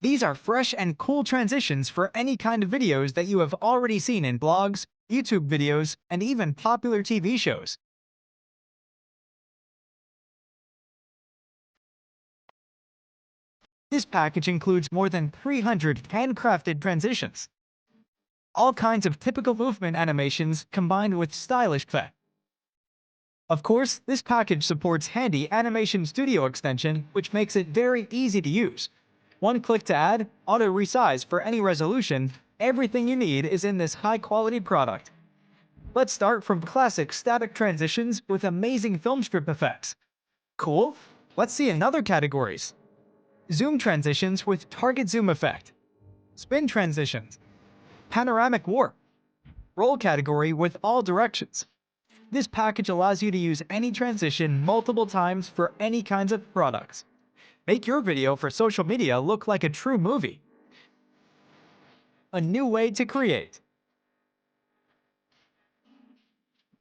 These are fresh and cool transitions for any kind of videos that you have already seen in blogs, YouTube videos, and even popular TV shows. This package includes more than 300 handcrafted transitions. All kinds of typical movement animations combined with stylish effects. Of course, this package supports handy Animation Studio extension, which makes it very easy to use. One click to add, auto resize for any resolution, everything you need is in this high-quality product. Let's start from classic static transitions with amazing film strip effects. Cool? Let's see another categories. Zoom transitions with target zoom effect. Spin transitions. Panoramic warp. Roll category with all directions. This package allows you to use any transition multiple times for any kinds of products. Make your video for social media look like a true movie. A new way to create.